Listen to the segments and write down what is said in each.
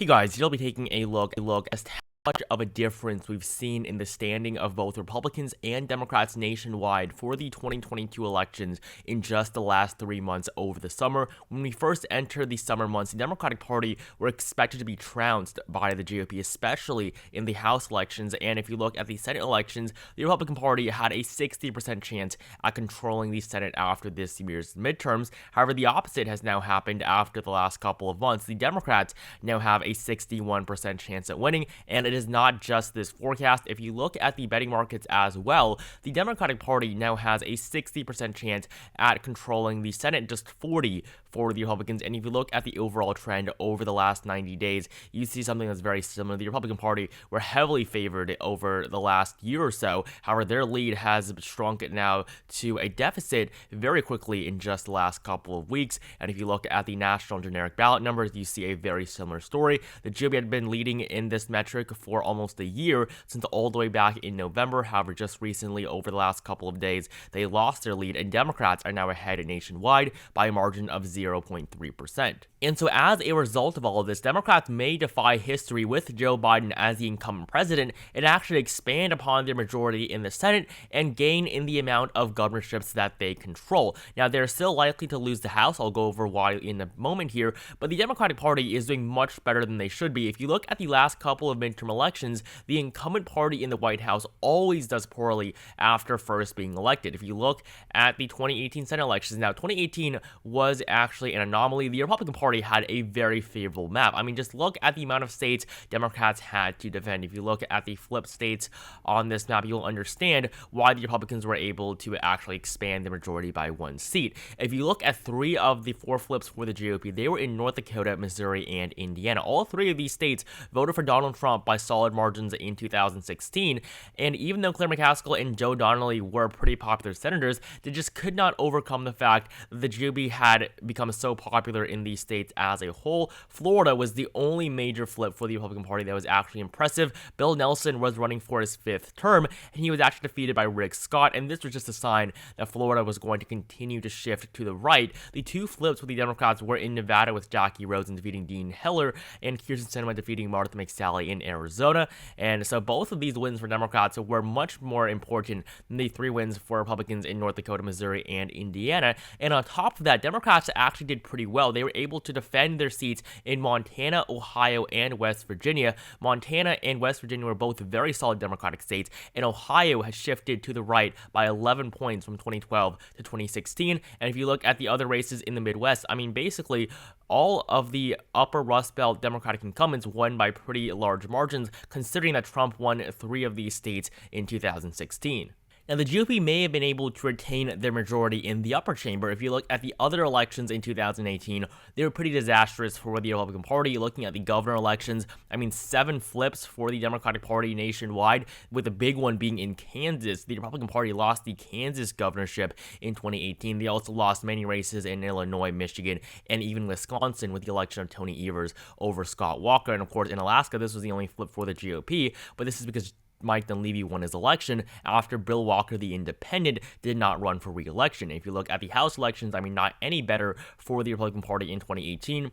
Hey guys, you'll be taking a look as to how much of a difference we've seen in the standing of both Republicans and Democrats nationwide for the 2022 elections in just the last 3 months over the summer. When we first entered the summer months, the Democratic Party were expected to be trounced by the GOP, especially in the House elections. And if you look at the Senate elections, the Republican Party had a 60% chance at controlling the Senate after this year's midterms. However, the opposite has now happened after the last couple of months. The Democrats now have a 61% chance at winning, and it is not just this forecast. If you look at the betting markets as well, the Democratic Party now has a 60% chance at controlling the Senate, just 40 for the Republicans. And if you look at the overall trend over the last 90 days, you see something that's very similar. The Republican Party were heavily favored over the last year or so. However, their lead has shrunk now to a deficit very quickly in just the last couple of weeks. And if you look at the national generic ballot numbers, you see a very similar story. The GOP had been leading in this metric for almost a year, since all the way back in November. However, just recently, over the last couple of days, they lost their lead, and Democrats are now ahead nationwide by a margin of 0.3%. And so as a result of all of this, Democrats may defy history with Joe Biden as the incumbent president and actually expand upon their majority in the Senate and gain in the amount of governorships that they control. Now, they're still likely to lose the House. I'll go over why in a moment here, but the Democratic Party is doing much better than they should be. If you look at the last couple of midterm elections, the incumbent party in the White House always does poorly after first being elected. If you look at the 2018 Senate elections, now 2018 was actually an anomaly. The Republican Party had a very favorable map. I mean, just look at the amount of states Democrats had to defend. If you look at the flip states on this map, you'll understand why the Republicans were able to actually expand the majority by 1 seat. If you look at 3 of the 4 flips for the GOP, they were in North Dakota, Missouri, and Indiana. All 3 of these states voted for Donald Trump by solid margins in 2016, and even though Claire McCaskill and Joe Donnelly were pretty popular senators, they just could not overcome the fact that the GOP had become so popular in these states as a whole. Florida was the only major flip for the Republican Party that was actually impressive. Bill Nelson was running for his 5th term, and he was actually defeated by Rick Scott, and this was just a sign that Florida was going to continue to shift to the right. The 2 flips with the Democrats were in Nevada with Jackie Rosen defeating Dean Heller and Kyrsten Sinema defeating Martha McSally in Arizona. And so both of these wins for Democrats were much more important than the 3 wins for Republicans in North Dakota, Missouri, and Indiana. And on top of that, Democrats actually did pretty well. They were able to defend their seats in Montana, Ohio, and West Virginia. Montana and West Virginia were both very solid Democratic states, and Ohio has shifted to the right by 11 points from 2012 to 2016. And if you look at the other races in the Midwest, I mean, basically, all of the upper Rust Belt Democratic incumbents won by pretty large margins, considering that Trump won 3 of these states in 2016. Now, the GOP may have been able to retain their majority in the upper chamber. If you look at the other elections in 2018, they were pretty disastrous for the Republican Party. Looking at the governor elections, I mean, 7 flips for the Democratic Party nationwide, with the big one being in Kansas. The Republican Party lost the Kansas governorship in 2018. They also lost many races in Illinois, Michigan, and even Wisconsin with the election of Tony Evers over Scott Walker. And of course, in Alaska, this was the only flip for the GOP, but this is because Mike Dunleavy won his election after Bill Walker, the independent, did not run for re-election. If you look at the House elections, I mean, not any better for the Republican Party in 2018.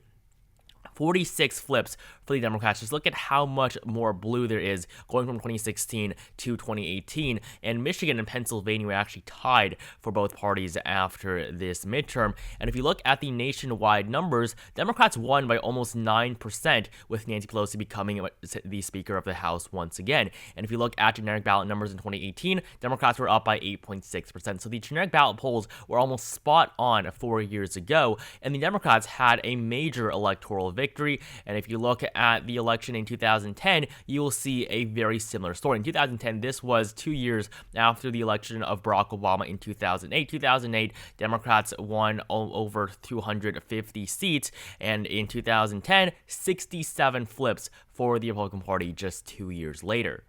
46 flips for the Democrats. Just look at how much more blue there is going from 2016 to 2018. And Michigan and Pennsylvania were actually tied for both parties after this midterm. And if you look at the nationwide numbers, Democrats won by almost 9%, with Nancy Pelosi becoming the Speaker of the House once again. And if you look at generic ballot numbers in 2018, Democrats were up by 8.6%. So the generic ballot polls were almost spot on 4 years ago, and the Democrats had a major electoral victory. And if you look at the election in 2010, you will see a very similar story. In 2010, this was 2 years after the election of Barack Obama in 2008. 2008, Democrats won over 250 seats, and in 2010, 67 flips for the Republican Party just 2 years later.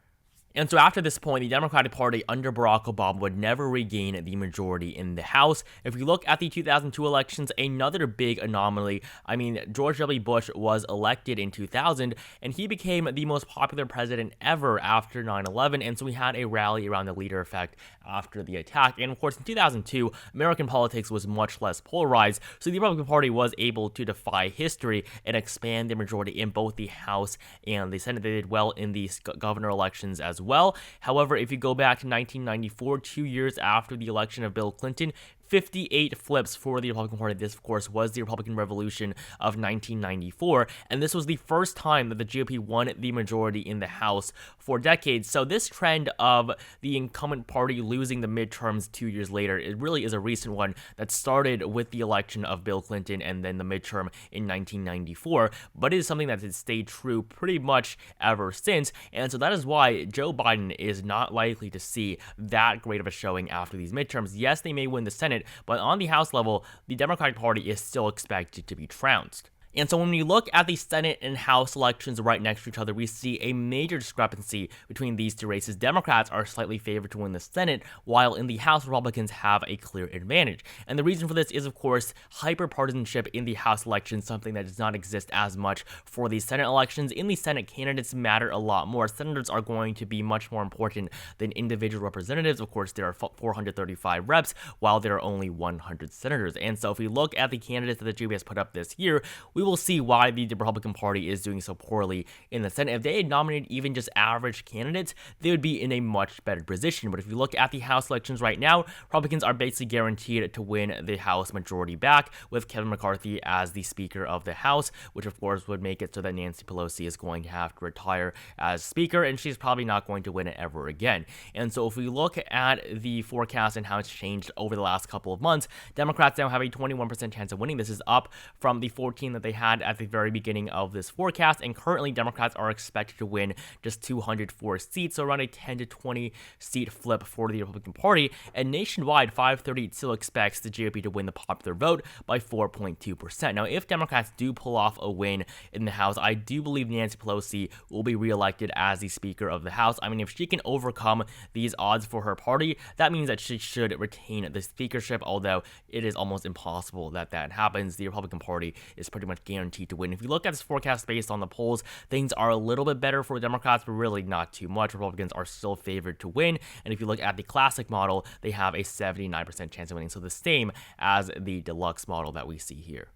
And so after this point, the Democratic Party under Barack Obama would never regain the majority in the House. If we look at the 2002 elections, another big anomaly. I mean, George W. Bush was elected in 2000, and he became the most popular president ever after 9/11, and so we had a rally around the leader effect after the attack. And of course, in 2002, American politics was much less polarized, so the Republican Party was able to defy history and expand their majority in both the House and the Senate. They did well in the governor elections as well. However, if you go back to 1994, 2 years after the election of Bill Clinton, 58 flips for the Republican Party. This, of course, was the Republican Revolution of 1994, and this was the first time that the GOP won the majority in the House for decades. So this trend of the incumbent party losing the midterms 2 years later, it really is a recent one that started with the election of Bill Clinton and then the midterm in 1994, but it is something that has stayed true pretty much ever since, and so that is why Joe Biden is not likely to see that great of a showing after these midterms. Yes, they may win the Senate, but on the House level, the Democratic Party is still expected to be trounced. And so when we look at the Senate and House elections right next to each other, we see a major discrepancy between these two races. Democrats are slightly favored to win the Senate, while in the House, Republicans have a clear advantage. And the reason for this is, of course, hyper-partisanship in the House elections, something that does not exist as much for the Senate elections. In the Senate, candidates matter a lot more. Senators are going to be much more important than individual representatives. Of course, there are 435 reps, while there are only 100 senators. And so if we look at the candidates that the GOP has put up this year, we will see why the Republican Party is doing so poorly in the Senate. If they had nominated even just average candidates, they would be in a much better position. But if you look at the House elections right now, Republicans are basically guaranteed to win the House majority back, with Kevin McCarthy as the Speaker of the House, which of course would make it so that Nancy Pelosi is going to have to retire as Speaker, and she's probably not going to win it ever again. And so if we look at the forecast and how it's changed over the last couple of months, Democrats now have a 21% chance of winning. This is up from the 14 that they had at the very beginning of this forecast, and currently Democrats are expected to win just 204 seats, so around a 10 to 20 seat flip for the Republican Party. And nationwide, 538 still expects the GOP to win the popular vote by 4.2%. Now, if Democrats do pull off a win in the House, I do believe Nancy Pelosi will be reelected as the Speaker of the House. I mean, if she can overcome these odds for her party, that means that she should retain the speakership, although it is almost impossible that that happens. The Republican Party is pretty much guaranteed to win. If you look at this forecast based on the polls, things are a little bit better for Democrats, but really not too much. Republicans are still favored to win, and if you look at the classic model, they have a 79% chance of winning, so the same as the deluxe model that we see here.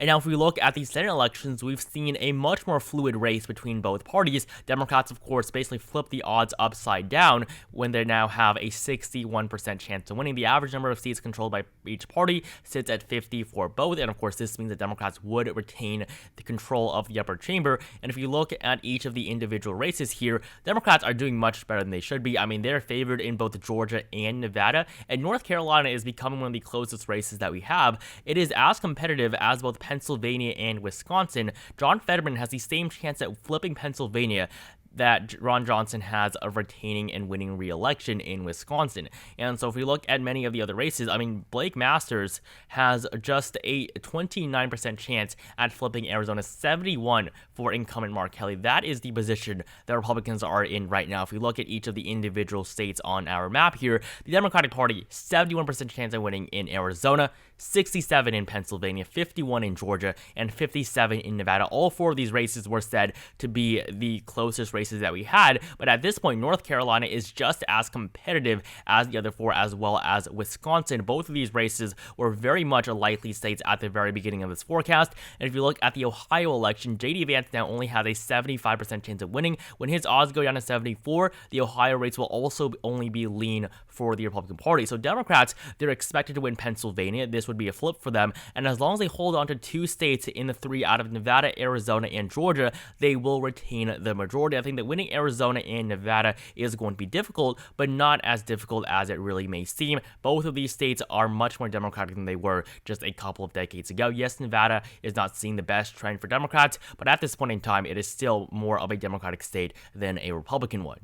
And now if we look at the Senate elections, we've seen a much more fluid race between both parties. Democrats, of course, basically flip the odds upside down when they now have a 61% chance of winning. The average number of seats controlled by each party sits at 50 for both, and of course this means that Democrats would retain the control of the upper chamber. And if you look at each of the individual races here, Democrats are doing much better than they should be. I mean, they're favored in both Georgia and Nevada, and North Carolina is becoming one of the closest races that we have. It is as competitive as both Pennsylvania and Wisconsin. John Fetterman has the same chance at flipping Pennsylvania that Ron Johnson has of retaining and winning re-election in Wisconsin. And so if we look at many of the other races, I mean, Blake Masters has just a 29% chance at flipping Arizona, 71 for incumbent Mark Kelly. That is the position that Republicans are in right now. If we look at each of the individual states on our map here, the Democratic Party, 71% chance of winning in Arizona, 67 in Pennsylvania, 51 in Georgia, and 57 in Nevada. All four of these races were said to be the closest races that we had, but at this point, North Carolina is just as competitive as the other four, as well as Wisconsin. Both of these races were very much likely states at the very beginning of this forecast. And if you look at the Ohio election, J.D. Vance now only has a 75% chance of winning. When his odds go down to 74, the Ohio race will also only be lean for the Republican Party. So Democrats, they're expected to win Pennsylvania. This would be a flip for them, and as long as they hold on to two states in the three out of Nevada, Arizona, and Georgia, they will retain the majority. I think that winning Arizona and Nevada is going to be difficult, but not as difficult as it really may seem. Both of these states are much more Democratic than they were just a couple of decades ago. Yes, Nevada is not seeing the best trend for Democrats, but at this point in time, it is still more of a Democratic state than a Republican one.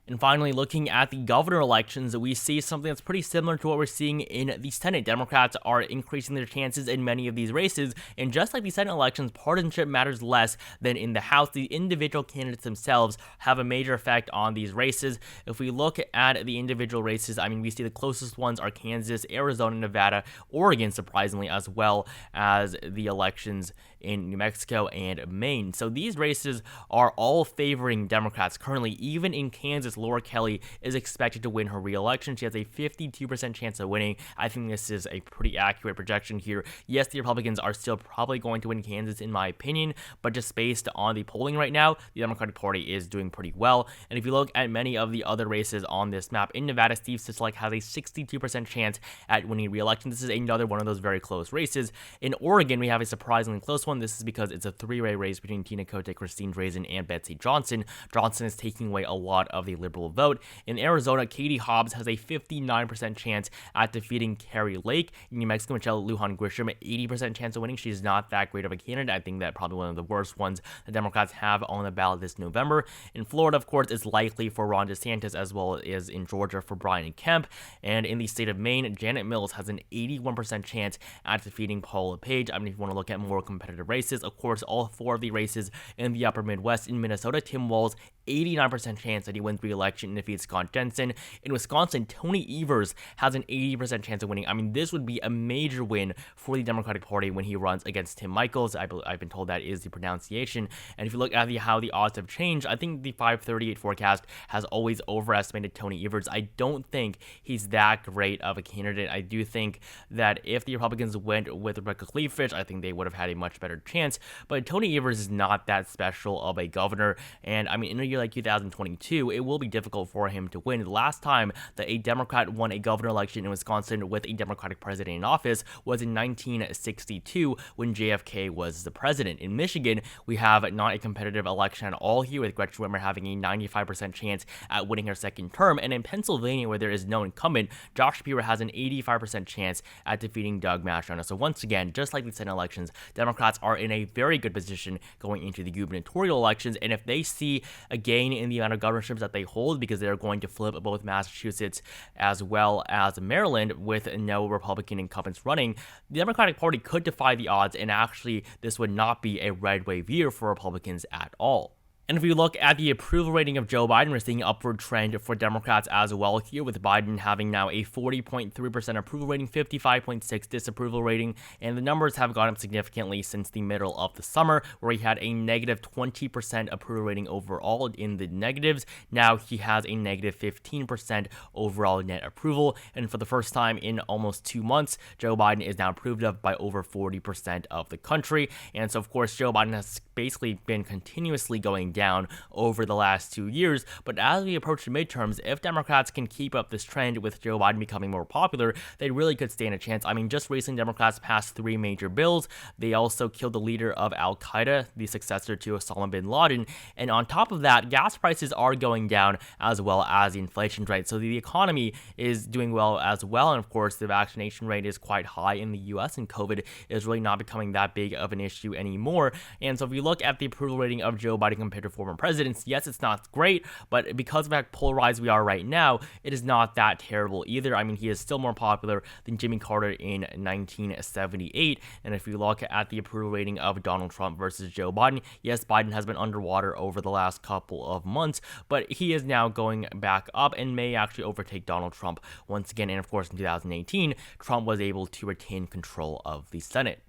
And finally, looking at the governor elections, we see something that's pretty similar to what we're seeing in the Senate. Democrats are increasing their chances in many of these races, and just like the Senate elections, partisanship matters less than in the House. The individual candidates themselves have a major effect on these races. If we look at the individual races, I mean, we see the closest ones are Kansas, Arizona, Nevada, Oregon, surprisingly, as well as the elections in New Mexico and Maine. So these races are all favoring Democrats currently. Even in Kansas, Laura Kelly is expected to win her re-election. She has a 52% chance of winning. I think this is a pretty accurate projection here. Yes, the Republicans are still probably going to win Kansas in my opinion, but just based on the polling right now, the Democratic Party is doing pretty well. And if you look at many of the other races on this map, in Nevada, Steve Sisolak has a 62% chance at winning re-election. This is another one of those very close races. In Oregon, we have a surprisingly close one. This is because it's a three-way race between Tina Cote, Christine Drazan, and Betsy Johnson. Johnson is taking away a lot of the liberal vote. In Arizona, Katie Hobbs has a 59% chance at defeating Carrie Lake. In New Mexico, Michelle Lujan Grisham, 80% chance of winning. She's not that great of a candidate. I think that probably one of the worst ones the Democrats have on the ballot this November. In Florida, of course, it's likely for Ron DeSantis, as well as in Georgia for Brian Kemp. And in the state of Maine, Janet Mills has an 81% chance at defeating Paula Page. I mean, if you want to look at more competitive races, of course, all four of the races in the upper Midwest. In Minnesota, Tim Walz, 89% chance that he wins re-election and defeats Scott Jensen. In Wisconsin, Tony Evers has an 80% chance of winning. I mean, this would be a major win for the Democratic Party when he runs against Tim Michaels. I've been told that is the pronunciation. And if you look at how the odds have changed, I think the 538 forecast has always overestimated Tony Evers. I don't think he's that great of a candidate. I do think that if the Republicans went with Rebecca Kleeffish, I think they would have had a much better chance. But Tony Evers is not that special of a governor. And I mean, in a year like 2022, it will be difficult for him to win. The last time that a Democrat won a governor election in Wisconsin with a Democratic president in office was in 1962 when JFK was the president. In Michigan, we have not a competitive election at all here, with Gretchen Whitmer having a 95% chance at winning her second term. And in Pennsylvania, where there is no incumbent, Josh Shapiro has an 85% chance at defeating Doug Mastriano. So once again, just like the Senate elections, Democrats are in a very good position going into the gubernatorial elections. And if they see a gain in the amount of governorships that they hold, because they're going to flip both Massachusetts as well as Maryland with no Republican incumbents running, the Democratic Party could defy the odds, and actually this would not be a red wave year for Republicans at all. And if we look at the approval rating of Joe Biden, we're seeing an upward trend for Democrats as well here, with Biden having now a 40.3% approval rating, 55.6% disapproval rating, and the numbers have gone up significantly since the middle of the summer, where he had a negative 20% approval rating overall in the negatives. Now he has a negative 15% overall net approval, and for the first time in almost 2 months, Joe Biden is now approved of by over 40% of the country. And so, of course, Joe Biden has basically been continuously going down over the last 2 years. But as we approach the midterms, if Democrats can keep up this trend with Joe Biden becoming more popular, they really could stand a chance. I mean, just recently, Democrats passed 3 major bills. They also killed the leader of Al-Qaeda, the successor to Osama bin Laden. And on top of that, gas prices are going down as well as the inflation rate. So the economy is doing well as well. And of course, the vaccination rate is quite high in the US, and COVID is really not becoming that big of an issue anymore. And so if you look at the approval rating of Joe Biden compared to former presidents, yes, it's not great, but because of how polarized we are right now, it is not that terrible either. I mean, he is still more popular than Jimmy Carter in 1978. And if you look at the approval rating of Donald Trump versus Joe Biden, yes, Biden has been underwater over the last couple of months, but he is now going back up and may actually overtake Donald Trump once again. And of course, in 2018, Trump was able to retain control of the Senate.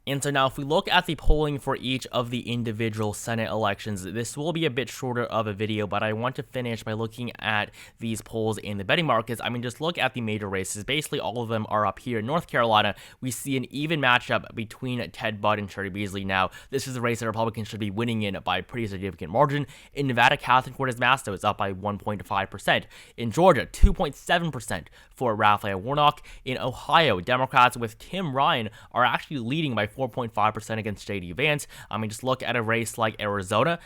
And so now if we look at the polling for each of the individual Senate elections, this will be a bit shorter of a video, but I want to finish by looking at these polls in the betting markets. I mean, just look at the major races. Basically, all of them are up here. In North Carolina, we see an even matchup between Ted Budd and Cheri Beasley. Now, this is a race that Republicans should be winning in by a pretty significant margin. In Nevada, Catherine Cortez Masto is up by 1.5%. In Georgia, 2.7% for Raphael Warnock. In Ohio, Democrats with Tim Ryan are actually leading by 4.5% against J.D. Vance. I mean, just look at a race like Arizona.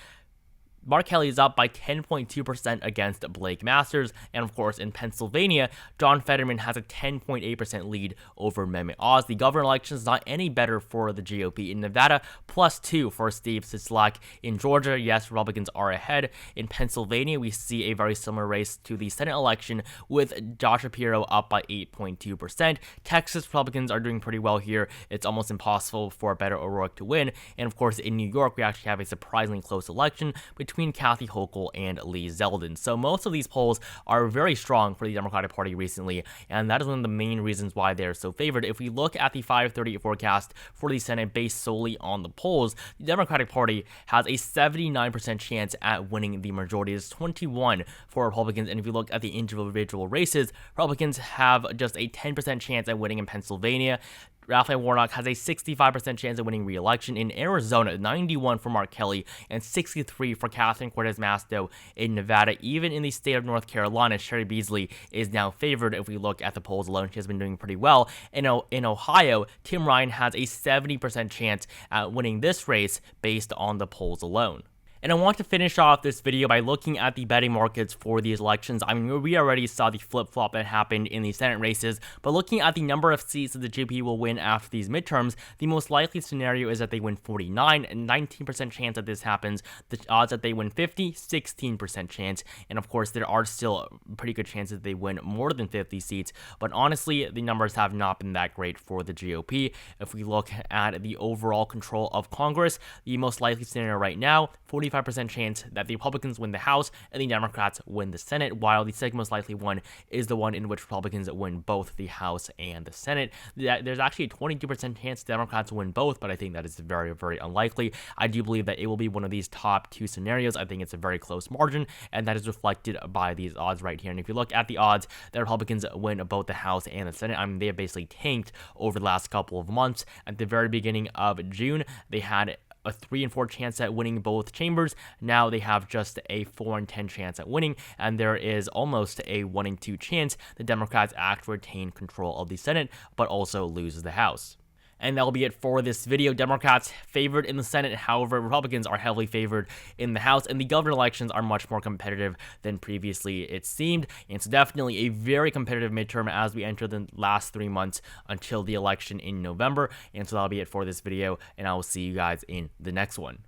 Mark Kelly is up by 10.2% against Blake Masters, and of course in Pennsylvania, John Fetterman has a 10.8% lead over Mehmet Oz. The governor election is not any better for the GOP. In Nevada, +2 for Steve Sisolak. In Georgia, yes, Republicans are ahead. In Pennsylvania, we see a very similar race to the Senate election with Josh Shapiro up by 8.2%. Texas Republicans are doing pretty well here. It's almost impossible for Beto O'Rourke to win. And of course, in New York, we actually have a surprisingly close election between Kathy Hochul and Lee Zeldin. So most of these polls are very strong for the Democratic Party recently, and that is one of the main reasons why they're so favored. If we look at the 538 forecast for the Senate based solely on the polls, the Democratic Party has a 79% chance at winning the majority. It's 21 for Republicans, and if you look at the individual races, Republicans have just a 10% chance at winning in Pennsylvania. Raphael Warnock has a 65% chance of winning re-election. In Arizona, 91 for Mark Kelly and 63 for Catherine Cortez Masto in Nevada. Even in the state of North Carolina, Sherry Beasley is now favored if we look at the polls alone. She has been doing pretty well. In Ohio, Tim Ryan has a 70% chance at winning this race based on the polls alone. And I want to finish off this video by looking at the betting markets for these elections. I mean, we already saw the flip-flop that happened in the Senate races, but looking at the number of seats that the GOP will win after these midterms, the most likely scenario is that they win 49, and 19% chance that this happens. The odds that they win 50, 16% chance, and of course, there are still pretty good chances they win more than 50 seats, but honestly, the numbers have not been that great for the GOP. If we look at the overall control of Congress, the most likely scenario right now, 45% chance that the Republicans win the House and the Democrats win the Senate, while the second most likely one is the one in which Republicans win both the House and the Senate. There's actually a 22% chance Democrats win both, but I think that is very, very unlikely. I do believe that it will be one of these top two scenarios. I think it's a very close margin, and that is reflected by these odds right here. And if you look at the odds that Republicans win both the House and the Senate, I mean, they have basically tanked over the last couple of months. At the very beginning of June, they had a 3 and 4 chance at winning both chambers. Now they have just a 4 and 10 chance at winning, and there is almost a 1 and 2 chance the Democrats actually retain control of the Senate, but also lose the House. And that'll be it for this video. Democrats favored in the Senate, however, Republicans are heavily favored in the House, and the governor elections are much more competitive than previously it seemed. And it's definitely a very competitive midterm as we enter the last 3 months until the election in November. And so that'll be it for this video, and I will see you guys in the next one.